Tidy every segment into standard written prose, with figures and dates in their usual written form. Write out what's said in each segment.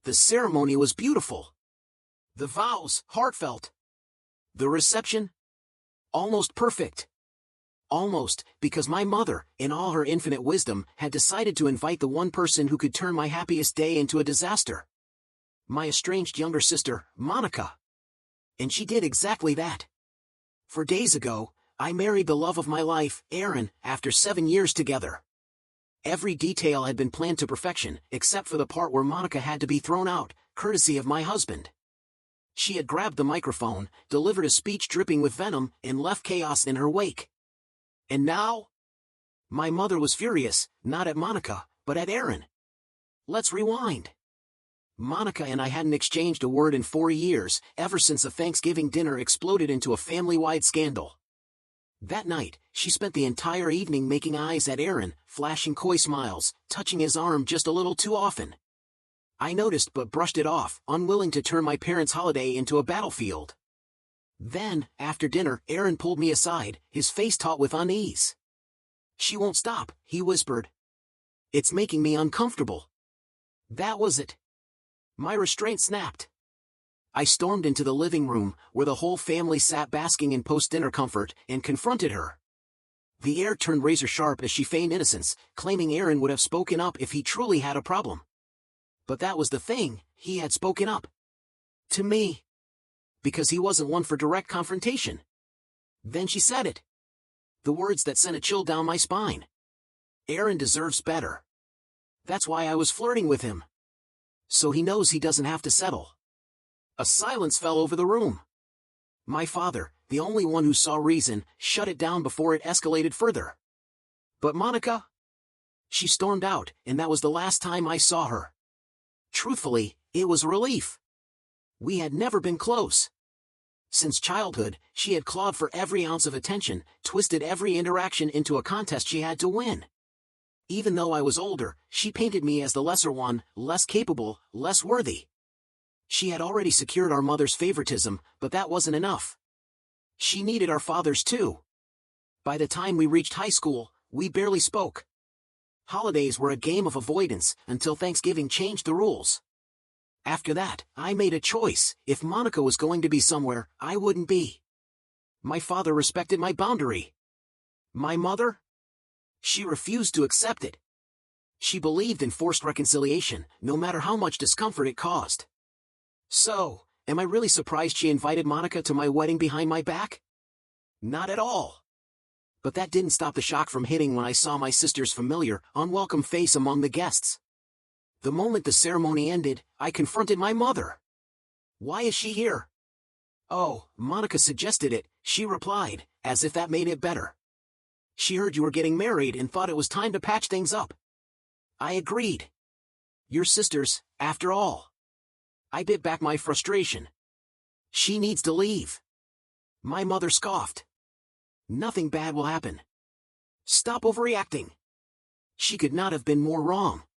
The ceremony was beautiful. The vows, heartfelt. The reception? Almost perfect. Almost, because my mother, in all her infinite wisdom, had decided to invite the one person who could turn my happiest day into a disaster. My estranged younger sister, Monica. And she did exactly that. 4 days ago, I married the love of my life, Aaron, after 7 years together. Every detail had been planned to perfection, except for the part where Monica had to be thrown out, courtesy of my husband. She had grabbed the microphone, delivered a speech dripping with venom, and left chaos in her wake. And now? My mother was furious, not at Monica, but at Aaron. Let's rewind. Monica and I hadn't exchanged a word in 4 years, ever since a Thanksgiving dinner exploded into a family-wide scandal. That night, she spent the entire evening making eyes at Aaron, flashing coy smiles, touching his arm just a little too often. I noticed but brushed it off, unwilling to turn my parents' holiday into a battlefield. Then, after dinner, Aaron pulled me aside, his face taut with unease. "She won't stop," he whispered. "It's making me uncomfortable." That was it. My restraint snapped. I stormed into the living room, where the whole family sat basking in post-dinner comfort, and confronted her. The air turned razor-sharp as she feigned innocence, claiming Aaron would have spoken up if he truly had a problem. But that was the thing, he had spoken up. To me. Because he wasn't one for direct confrontation. Then she said it. The words that sent a chill down my spine. Aaron deserves better. That's why I was flirting with him. So he knows he doesn't have to settle. A silence fell over the room. My father, the only one who saw reason, shut it down before it escalated further. But Monica? She stormed out, and that was the last time I saw her. Truthfully, it was a relief. We had never been close. Since childhood, she had clawed for every ounce of attention, twisted every interaction into a contest she had to win. Even though I was older, she painted me as the lesser one, less capable, less worthy. She had already secured our mother's favoritism, but that wasn't enough. She needed our father's too. By the time we reached high school, we barely spoke. Holidays were a game of avoidance, until Thanksgiving changed the rules. After that, I made a choice. If Monica was going to be somewhere, I wouldn't be. My father respected my boundary. My mother? She refused to accept it. She believed in forced reconciliation, no matter how much discomfort it caused. So, am I really surprised she invited Monica to my wedding behind my back? Not at all. But that didn't stop the shock from hitting when I saw my sister's familiar, unwelcome face among the guests. The moment the ceremony ended, I confronted my mother. "Why is she here?" "Oh, Monica suggested it," she replied, as if that made it better. "She heard you were getting married and thought it was time to patch things up." I agreed. Your sisters, after all. I bit back my frustration. "She needs to leave." My mother scoffed. "Nothing bad will happen. Stop overreacting." She could not have been more wrong.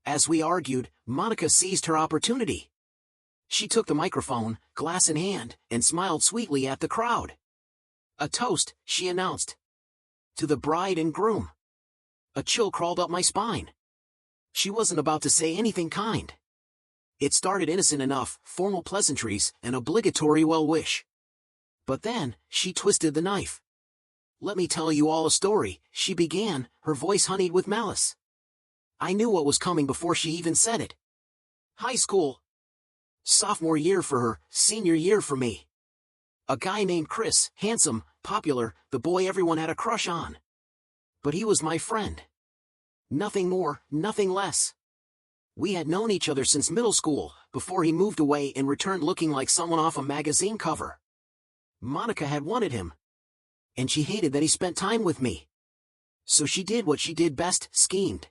As we argued, Monica seized her opportunity. She took the microphone, glass in hand, and smiled sweetly at the crowd. "A toast," she announced. "To the bride and groom." A chill crawled up my spine. She wasn't about to say anything kind. It started innocent enough, formal pleasantries, an obligatory well-wish. But then, she twisted the knife. "Let me tell you all a story," she began, her voice honeyed with malice. I knew what was coming before she even said it. High school. Sophomore year for her, senior year for me. A guy named Chris, handsome, popular, the boy everyone had a crush on. But he was my friend. Nothing more, nothing less. We had known each other since middle school, before he moved away and returned looking like someone off a magazine cover. Monica had wanted him. And she hated that he spent time with me. So she did what she did best, schemed.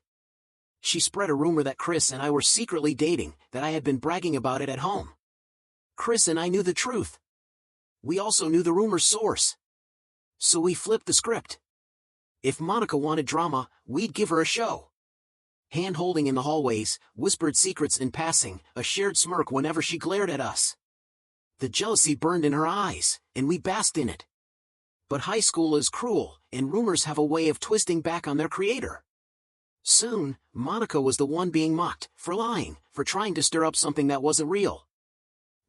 She spread a rumor that Chris and I were secretly dating, that I had been bragging about it at home. Chris and I knew the truth. We also knew the rumor's source. So we flipped the script. If Monica wanted drama, we'd give her a show. Hand-holding in the hallways, whispered secrets in passing, a shared smirk whenever she glared at us. The jealousy burned in her eyes, and we basked in it. But high school is cruel, and rumors have a way of twisting back on their creator. Soon, Monica was the one being mocked, for lying, for trying to stir up something that wasn't real.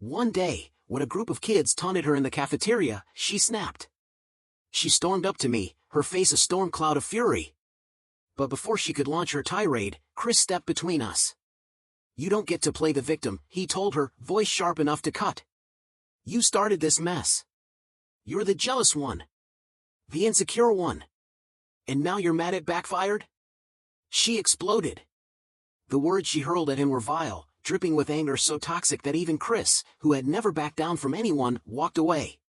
One day, when a group of kids taunted her in the cafeteria, she snapped. She stormed up to me, her face a storm cloud of fury. But before she could launch her tirade, Chris stepped between us. "You don't get to play the victim," he told her, voice sharp enough to cut. "You started this mess. You're the jealous one. The insecure one. And now you're mad it backfired?" She exploded. The words she hurled at him were vile, dripping with anger so toxic that even Chris, who had never backed down from anyone, walked away.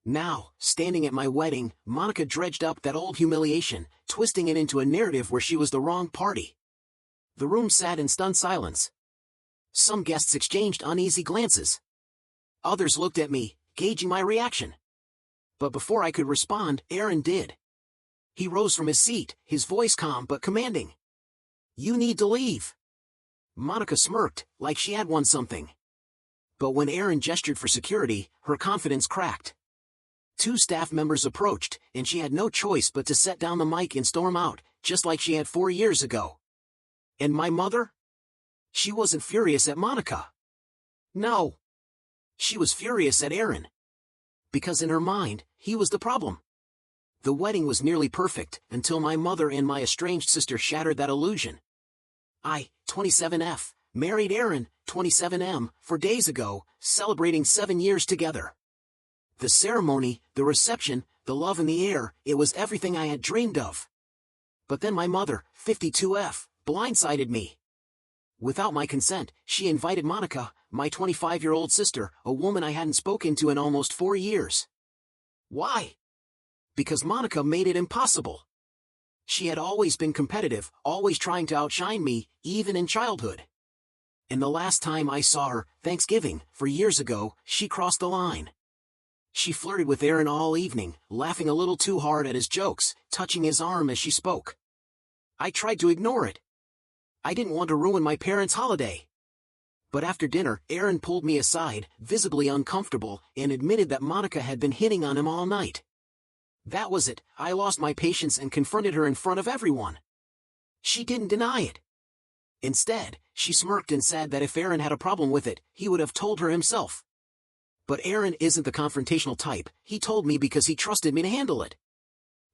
Now, standing at my wedding, Monica dredged up that old humiliation, twisting it into a narrative where she was the wrong party. The room sat in stunned silence. Some guests exchanged uneasy glances. Others looked at me, gauging my reaction. But before I could respond, Aaron did. He rose from his seat, his voice calm but commanding. "You need to leave." Monica smirked, like she had won something. But when Aaron gestured for security, her confidence cracked. 2 staff members approached, and she had no choice but to set down the mic and storm out, just like she had 4 years ago. And my mother? She wasn't furious at Monica. No. She was furious at Aaron. Because in her mind, he was the problem. The wedding was nearly perfect, until my mother and my estranged sister shattered that illusion. I, 27F, married Aaron, 27M, 4 days ago, celebrating 7 years together. The ceremony, the reception, the love in the air, it was everything I had dreamed of. But then my mother, 52F, blindsided me. Without my consent, she invited Monica, my 25-year-old sister, a woman I hadn't spoken to in almost 4 years. Why? Because Monica made it impossible. She had always been competitive, always trying to outshine me, even in childhood. And the last time I saw her, Thanksgiving, 4 years ago, she crossed the line. She flirted with Aaron all evening, laughing a little too hard at his jokes, touching his arm as she spoke. I tried to ignore it. I didn't want to ruin my parents' holiday. But after dinner, Aaron pulled me aside, visibly uncomfortable, and admitted that Monica had been hitting on him all night. That was it. I lost my patience and confronted her in front of everyone. She didn't deny it. Instead, she smirked and said that if Aaron had a problem with it, he would have told her himself. But Aaron isn't the confrontational type, he told me because he trusted me to handle it.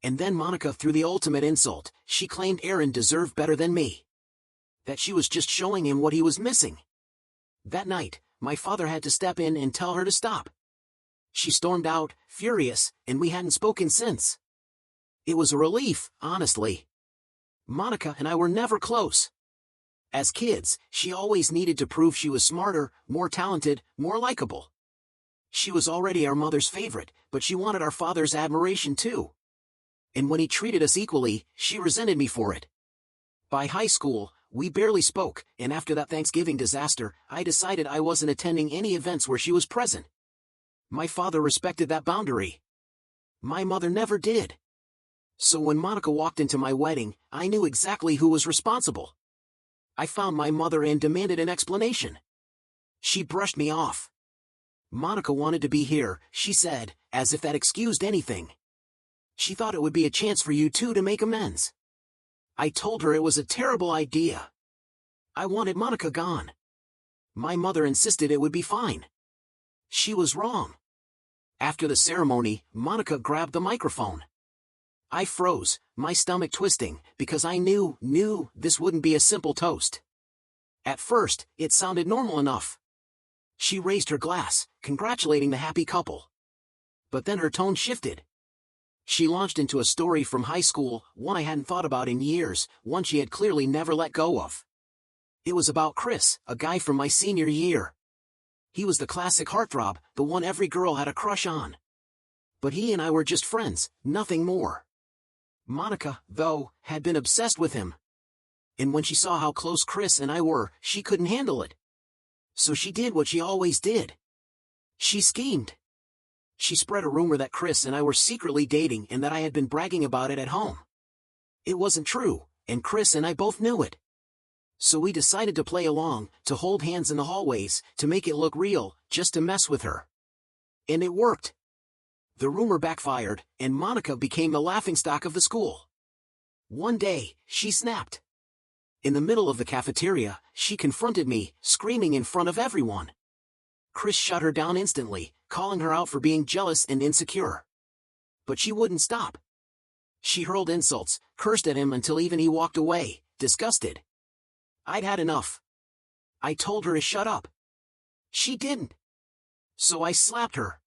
And then Monica threw the ultimate insult. She claimed Aaron deserved better than me. That she was just showing him what he was missing. That night, my father had to step in and tell her to stop. She stormed out, furious, and we hadn't spoken since. It was a relief, honestly. Monica and I were never close. As kids, she always needed to prove she was smarter, more talented, more likable. She was already our mother's favorite, but she wanted our father's admiration too. And when he treated us equally, she resented me for it. By high school, we barely spoke, and after that Thanksgiving disaster, I decided I wasn't attending any events where she was present. My father respected that boundary. My mother never did. So when Monica walked into my wedding, I knew exactly who was responsible. I found my mother and demanded an explanation. She brushed me off. Monica wanted to be here, she said, as if that excused anything. She thought it would be a chance for you two to make amends. I told her it was a terrible idea. I wanted Monica gone. My mother insisted it would be fine. She was wrong. After the ceremony, Monica grabbed the microphone. I froze, my stomach twisting, because I knew this wouldn't be a simple toast. At first, it sounded normal enough. She raised her glass, congratulating the happy couple. But then her tone shifted. She launched into a story from high school, one I hadn't thought about in years, one she had clearly never let go of. It was about Chris, a guy from my senior year. He was the classic heartthrob, the one every girl had a crush on. But he and I were just friends, nothing more. Monica, though, had been obsessed with him. And when she saw how close Chris and I were, she couldn't handle it. So she did what she always did. She schemed. She spread a rumor that Chris and I were secretly dating and that I had been bragging about it at home. It wasn't true, and Chris and I both knew it. So we decided to play along, to hold hands in the hallways, to make it look real, just to mess with her. And it worked. The rumor backfired, and Monica became the laughingstock of the school. One day, she snapped. In the middle of the cafeteria, she confronted me, screaming in front of everyone. Chris shut her down instantly, calling her out for being jealous and insecure. But she wouldn't stop. She hurled insults, cursed at him until even he walked away, disgusted. I'd had enough. I told her to shut up. She didn't. So I slapped her.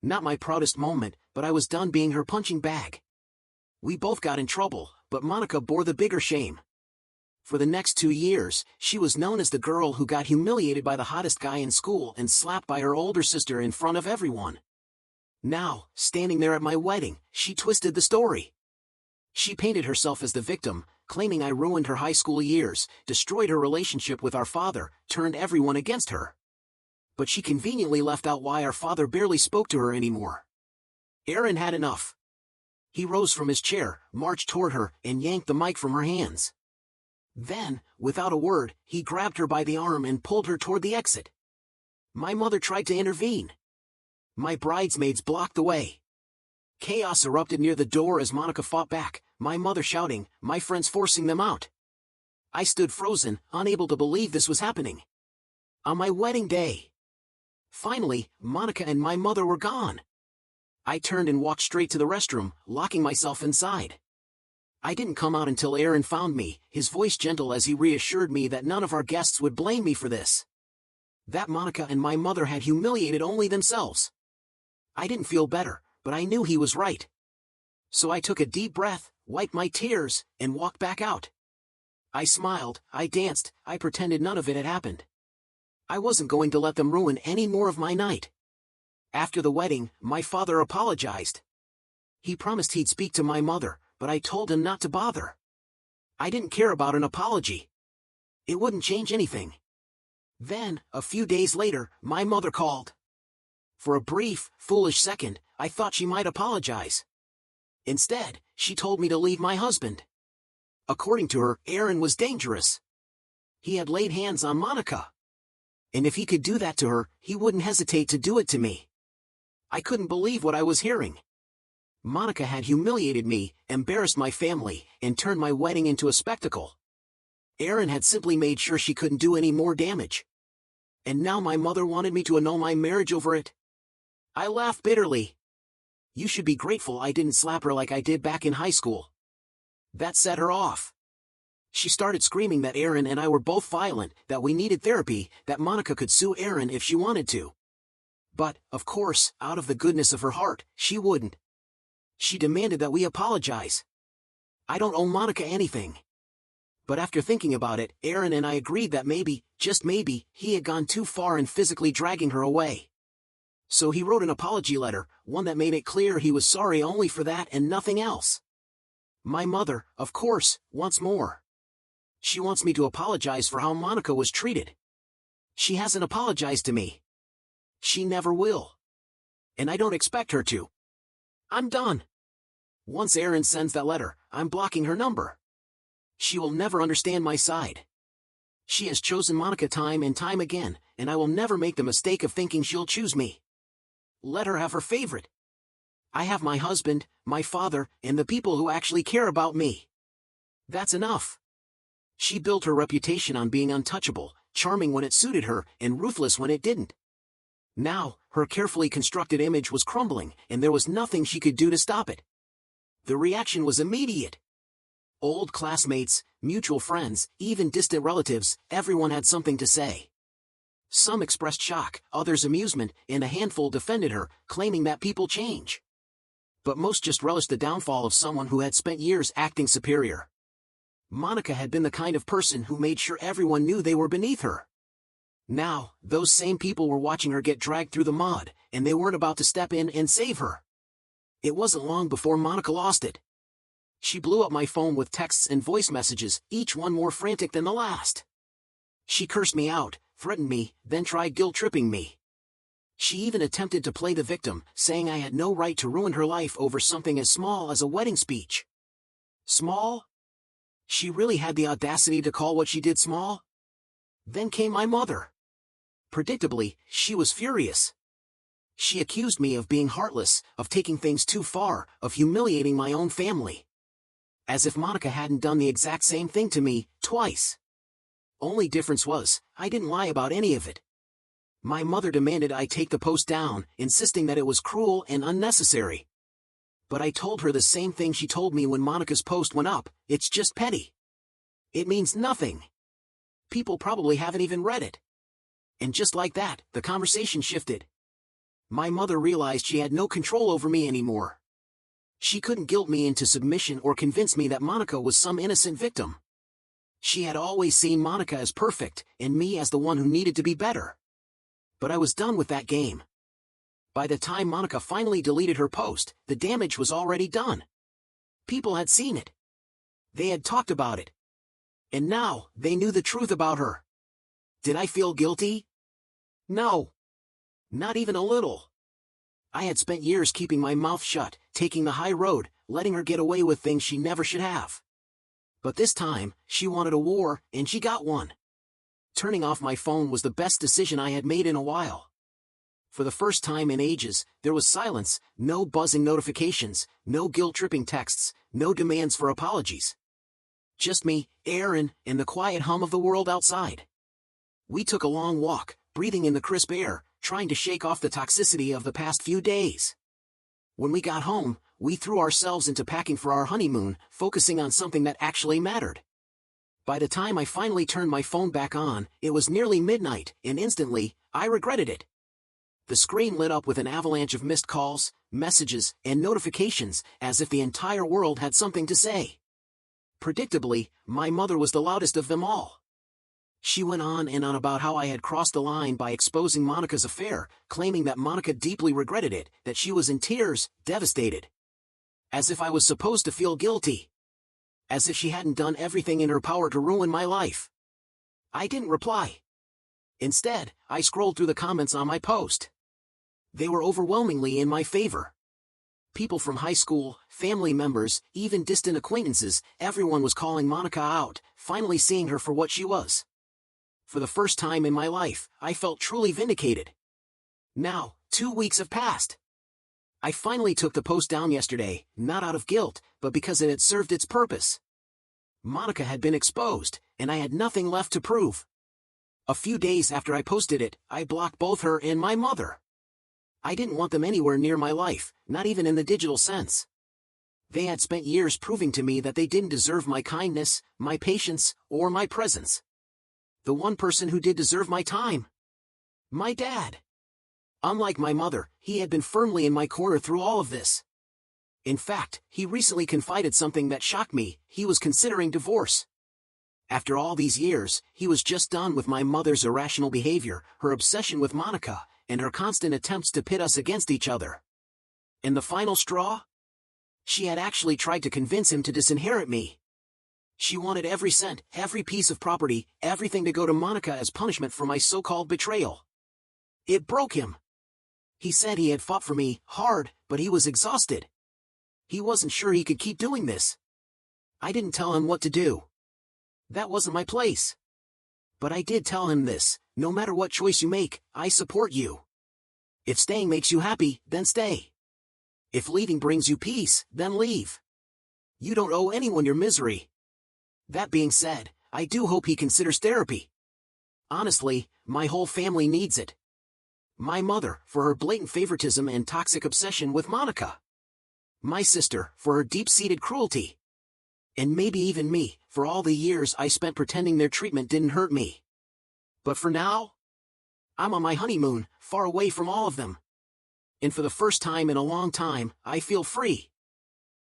Not my proudest moment, but I was done being her punching bag. We both got in trouble, but Monica bore the bigger shame. For the next 2 years, she was known as the girl who got humiliated by the hottest guy in school and slapped by her older sister in front of everyone. Now, standing there at my wedding, she twisted the story. She painted herself as the victim, claiming I ruined her high school years, destroyed her relationship with our father, turned everyone against her. But she conveniently left out why our father barely spoke to her anymore. Aaron had enough. He rose from his chair, marched toward her, and yanked the mic from her hands. Then, without a word, he grabbed her by the arm and pulled her toward the exit. My mother tried to intervene. My bridesmaids blocked the way. Chaos erupted near the door as Monica fought back, my mother shouting, my friends forcing them out. I stood frozen, unable to believe this was happening. On my wedding day. Finally, Monica and my mother were gone. I turned and walked straight to the restroom, locking myself inside. I didn't come out until Aaron found me, his voice gentle as he reassured me that none of our guests would blame me for this. That Monica and my mother had humiliated only themselves. I didn't feel better, but I knew he was right. So I took a deep breath, wiped my tears, and walked back out. I smiled, I danced, I pretended none of it had happened. I wasn't going to let them ruin any more of my night. After the wedding, my father apologized. He promised he'd speak to my mother, but I told him not to bother. I didn't care about an apology. It wouldn't change anything. Then, a few days later, my mother called. For a brief, foolish second, I thought she might apologize. Instead, she told me to leave my husband. According to her, Aaron was dangerous. He had laid hands on Monica. And if he could do that to her, he wouldn't hesitate to do it to me. I couldn't believe what I was hearing. Monica had humiliated me, embarrassed my family, and turned my wedding into a spectacle. Aaron had simply made sure she couldn't do any more damage. And now my mother wanted me to annul my marriage over it. I laughed bitterly. You should be grateful I didn't slap her like I did back in high school. That set her off. She started screaming that Aaron and I were both violent, that we needed therapy, that Monica could sue Aaron if she wanted to. But, of course, out of the goodness of her heart, she wouldn't. She demanded that we apologize. I don't owe Monica anything. But after thinking about it, Aaron and I agreed that maybe, just maybe, he had gone too far in physically dragging her away. So he wrote an apology letter, one that made it clear he was sorry only for that and nothing else. My mother, of course, wants more. She wants me to apologize for how Monica was treated. She hasn't apologized to me. She never will. And I don't expect her to. I'm done. Once Aaron sends that letter, I'm blocking her number. She will never understand my side. She has chosen Monica time and time again, and I will never make the mistake of thinking she'll choose me. Let her have her favorite. I have my husband, my father, and the people who actually care about me. That's enough. She built her reputation on being untouchable, charming when it suited her, and ruthless when it didn't. Now, her carefully constructed image was crumbling, and there was nothing she could do to stop it. The reaction was immediate. Old classmates, mutual friends, even distant relatives, everyone had something to say. Some expressed shock, others amusement, and a handful defended her, claiming that people change. But most just relished the downfall of someone who had spent years acting superior. Monica had been the kind of person who made sure everyone knew they were beneath her. Now, those same people were watching her get dragged through the mud, and they weren't about to step in and save her. It wasn't long before Monica lost it. She blew up my phone with texts and voice messages, each one more frantic than the last. She cursed me out, threatened me, then tried guilt-tripping me. She even attempted to play the victim, saying I had no right to ruin her life over something as small as a wedding speech. Small? She really had the audacity to call what she did small? Then came my mother. Predictably, she was furious. She accused me of being heartless, of taking things too far, of humiliating my own family. As if Monica hadn't done the exact same thing to me, twice. Only difference was, I didn't lie about any of it. My mother demanded I take the post down, insisting that it was cruel and unnecessary. But I told her the same thing she told me when Monica's post went up: it's just petty. It means nothing. People probably haven't even read it. And just like that, the conversation shifted. My mother realized she had no control over me anymore. She couldn't guilt me into submission or convince me that Monica was some innocent victim. She had always seen Monica as perfect, and me as the one who needed to be better. But I was done with that game. By the time Monica finally deleted her post, the damage was already done. People had seen it. They had talked about it. And now, they knew the truth about her. Did I feel guilty? No. Not even a little. I had spent years keeping my mouth shut, taking the high road, letting her get away with things she never should have. But this time, she wanted a war, and she got one. Turning off my phone was the best decision I had made in a while. For the first time in ages, there was silence, no buzzing notifications, no guilt-tripping texts, no demands for apologies. Just me, Aaron, and the quiet hum of the world outside. We took a long walk, breathing in the crisp air, trying to shake off the toxicity of the past few days. When we got home, we threw ourselves into packing for our honeymoon, focusing on something that actually mattered. By the time I finally turned my phone back on, it was nearly midnight, and instantly, I regretted it. The screen lit up with an avalanche of missed calls, messages, and notifications, as if the entire world had something to say. Predictably, my mother was the loudest of them all. She went on and on about how I had crossed the line by exposing Monica's affair, claiming that Monica deeply regretted it, that she was in tears, devastated. As if I was supposed to feel guilty. As if she hadn't done everything in her power to ruin my life. I didn't reply. Instead, I scrolled through the comments on my post. They were overwhelmingly in my favor. People from high school, family members, even distant acquaintances, everyone was calling Monica out, finally seeing her for what she was. For the first time in my life, I felt truly vindicated. Now, 2 weeks have passed. I finally took the post down yesterday, not out of guilt, but because it had served its purpose. Monica had been exposed, and I had nothing left to prove. A few days after I posted it, I blocked both her and my mother. I didn't want them anywhere near my life, not even in the digital sense. They had spent years proving to me that they didn't deserve my kindness, my patience, or my presence. The one person who did deserve my time. My dad. Unlike my mother, he had been firmly in my corner through all of this. In fact, he recently confided something that shocked me: he was considering divorce. After all these years, he was just done with my mother's irrational behavior, her obsession with Monica, and her constant attempts to pit us against each other. And the final straw? She had actually tried to convince him to disinherit me. She wanted every cent, every piece of property, everything to go to Monica as punishment for my so-called betrayal. It broke him. He said he had fought for me, hard, but he was exhausted. He wasn't sure he could keep doing this. I didn't tell him what to do. That wasn't my place. But I did tell him this: no matter what choice you make, I support you. If staying makes you happy, then stay. If leaving brings you peace, then leave. You don't owe anyone your misery. That being said, I do hope he considers therapy. Honestly, my whole family needs it. My mother, for her blatant favoritism and toxic obsession with Monica. My sister, for her deep-seated cruelty. And maybe even me, for all the years I spent pretending their treatment didn't hurt me. But for now, I'm on my honeymoon, far away from all of them. And for the first time in a long time, I feel free.